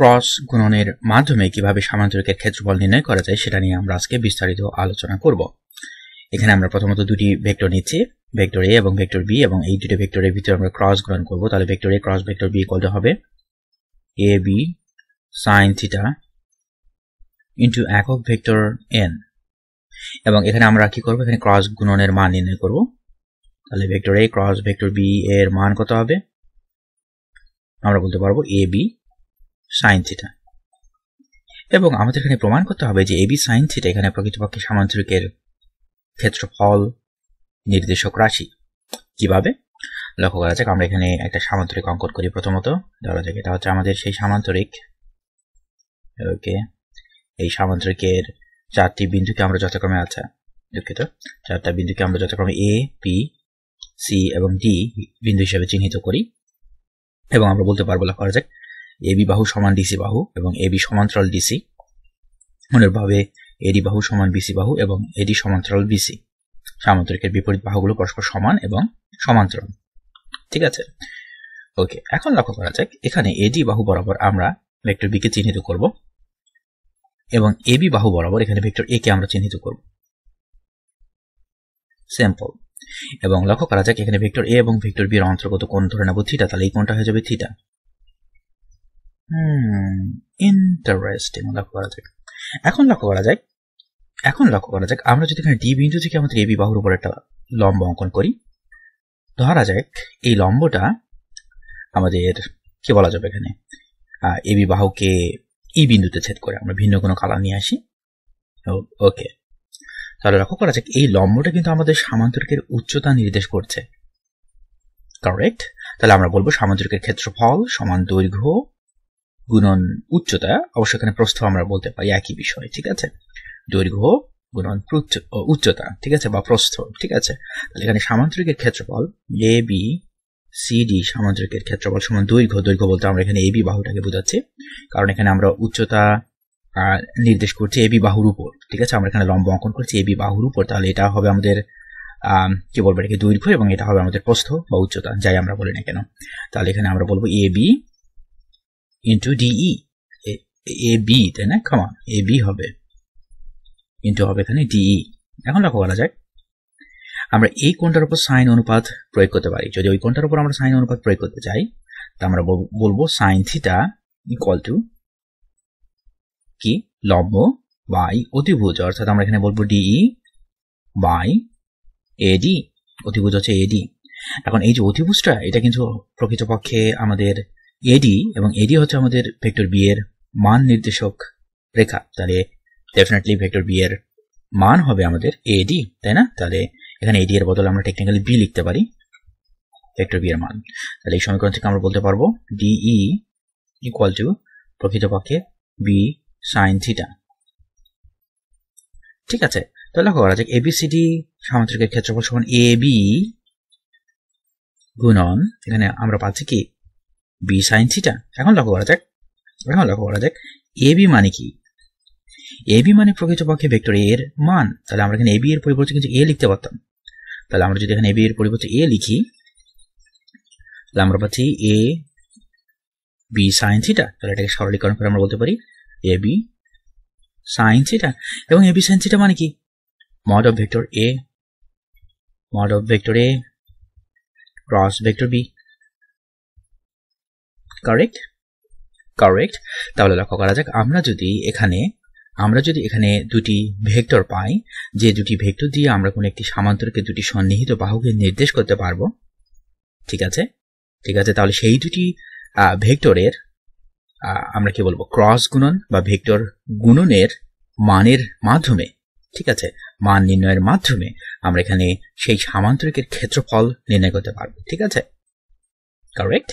Cross গুণনের মাধ্যমে কিভাবে সামান্তরিকের ক্ষেত্রফল নির্ণয় করা যায় সেটা নিয়ে আমরা আজকে বিস্তারিত আলোচনা করব। এখানে আমরা প্রথমত দুটি ভেক্টর নিচ্ছি, ভেক্টর এ এবং ভেক্টর বি, এবং এই দুটি ভেক্টরের ভিতরে আমরা ক্রস গুণন করব। তাহলে vector A cross vector B equal to হবে A B sine theta into একক ভেক্টর এন, এবং এখানে আমরা কি করব, এখানে ক্রস গুণনের মান নির্ণয় করব। তাহলে vector A cross vector B এর মান কত হবে, আমরা বলতে পারবো এ বি সাইন থিটা, এবং আমাদের এখানে প্রমাণ করতে হবে যে এ বি সাইন থিটা এখানে প্রকৃতপক্ষে সামান্তরিকের ক্ষেত্রফল নির্দেশক রাশি। কিভাবে লক্ষ্য করা যাক, আমরা এখানে একটা সামান্তরিক অঙ্কন করি। প্রথমত ধরা যাক এটা হচ্ছে আমাদের সেই সামান্তরিক। ওকে, এই সামান্তরিকের চারটি বিন্দুকে আমরা যথাক্রমে চারটা বিন্দুকে আমরা যথাক্রমে এ পি সি এবং ডি বিন্দু হিসেবে চিহ্নিত করি, এবং আমরা বলতে পারবো, লক্ষ্য করা যাক, এবি বাহু সমান ডিসি বাহু এবং এবি সমান্তরাল ডিসি, অনুরূপভাবে এডি বাহু সমান বিসি বাহু এবং এডি সমান্তরাল বিসি। সামান্তরিকের বিপরীত বাহুগুলো পরস্পর সমান এবং সমান্তরাল। ঠিক আছে, ওকে। এখন লক্ষ্য করা যাক, এখানে এডি বাহু বরাবর আমরা ভেক্টর বি কে চিহ্নিত করব, এবং এবি বাহু বরাবর এখানে ভেক্টর এ কে আমরা চিহ্নিত করব। সিম্পল। এবং লক্ষ্য করা যাক, এখানে ভেক্টর এ এবং ভেক্টর বি এর অন্তর্গত কোণ ধরে নেব থিটা, তাহলে এই কোণটা হয়ে যাবে থিটা। ইন্টারেস্টিং। লক্ষ্য করা যাক, এখন লক্ষ্য করা যাক আমরা যদি এখানে ডি বিন্দু থেকে আমাদের এবি বাহুর উপর একটা লম্ব অঙ্কন করি। ধরা যাক এই লম্বটা আমাদের কি বলা যাবে, এখানে এবি বাহুকে ই বিন্দুতে ছেদ করে। আমরা ভিন্ন কোনো কালার নিয়ে আসি। ওকে, তাহলে লক্ষ্য করা যাক এই লম্বটা কিন্তু আমাদের সামান্তরিকের উচ্চতা নির্দেশ করছে। কারেক্ট। তাহলে আমরা বলবো সামান্তরিকের ক্ষেত্রফল সমান দৈর্ঘ্য গুণন উচ্চতা। অবশ্য এখানে প্রস্থ আমরা বলতে পারি, একই বিষয়। ঠিক আছে, দৈর্ঘ্য গুণন উচ্চতা, ঠিক আছে, বা প্রস্থ। ঠিক আছে, তাহলে এখানে সামান্তরিকের ক্ষেত্রফল এ বি সি ডি, সামান্তরিকের ক্ষেত্রফল সমান দৈর্ঘ্য। দৈর্ঘ্য বলতে আমরা এখানে এবি বাহুটাকে বোঝাচ্ছি, কারণ এখানে আমরা উচ্চতা নির্দেশ করছি এবি বাহুর উপর। ঠিক আছে, আমরা এখানে লম্ব অঙ্কন করছি এবি বাহুর উপর, তাহলে এটা হবে আমাদের কি বলবো, এটাকে দৈর্ঘ্য, এবং এটা হবে আমাদের প্রস্থ বা উচ্চতা, যাই আমরা বলি না কেন। তাহলে এখানে আমরা বলবো A B into DE, A B, তাই না, কমন এ বি হবে ইন্টু হবে এখানে ডিই। এখন লক্ষ্য করা যাক, আমরা এই কোণটার উপর সাইন অনুপাত প্রয়োগ করতে পারি। যদি ওই কোণটার উপর আমরা সাইন অনুপাত প্রয়োগ করতে চাই, তা আমরা বলবো সাইন থিটা ইকুয়াল টু কি, লম্ব বাই অতিভুজ, অর্থাৎ আমরা এখানে বলবো ডিই বাই এডি। অতিভুজ হচ্ছে এডি। এখন এই যে অতিভুজটা, এটা কিন্তু প্রকৃতপক্ষে আমাদের এডি, এবং এডি হচ্ছে আমাদের ভেক্টর বি এর মান নির্দেশক রেখা। তাহলে ডেফিনেটলি ভেক্টর বি এর মান হবে আমাদের এডি, তাই না। তাহলে এখানে এডি এর বদলে আমরা টেকনিক্যালি বি লিখতে পারি, ভেক্টর বি এর মান। তাহলে এই সমীকরণ থেকে আমরা বলতে পারবো ডিই ইকুয়াল টু প্রকৃতপক্ষে বি সাইন থিটা। ঠিক আছে, তাহলে লক্ষ্য করা যাক এবিসিডি সামান্তরিকের ক্ষেত্রফল সমান এ বি গুণন, এখানে আমরা পাচ্ছি কি, বি সাইন থিটা। এখন লক্ষ্য করা যাক এ বি মানে কি, এ বি মানে প্রকৃতপক্ষে ভেক্টর এ এর মান। তাহলে আমরা এখানে এ বি এর পরিবর্তে কিন্তু এ লিখতে পারতাম। তাহলে আমরা যদি এখানে এ বি এর পরিবর্তে এ লিখি, তাহলে আমরা পাচ্ছি এ বি সাইন থিটা। তাহলে এটাকে সরলীকরণ করে আমরা বলতে পারি এ বি সাইন থিটা। এবং এ বি সাইন থিটা মানে কি, mod of vector A cross vector B. Correct. তাহলে লক্ষ্য করা যাক, আমরা যদি এখানে দুটি ভেক্টর পাই, যে দুটি ভেক্টর দিয়ে আমরা কোনো একটি সামান্তরিকের দুটি সন্নিহিত বাহুকে নির্দেশ করতে পারবো। ঠিক আছে, তাহলে সেই দুটি ভেক্টরের আমরা কি বলবো, ক্রস গুণন বা ভেক্টর গুণনের মানের মাধ্যমে, ঠিক আছে, মান নির্ণয়ের মাধ্যমে আমরা এখানে সেই সামান্তরিকের ক্ষেত্রফল নির্ণয় করতে পারবো। ঠিক আছে, কারেক্ট।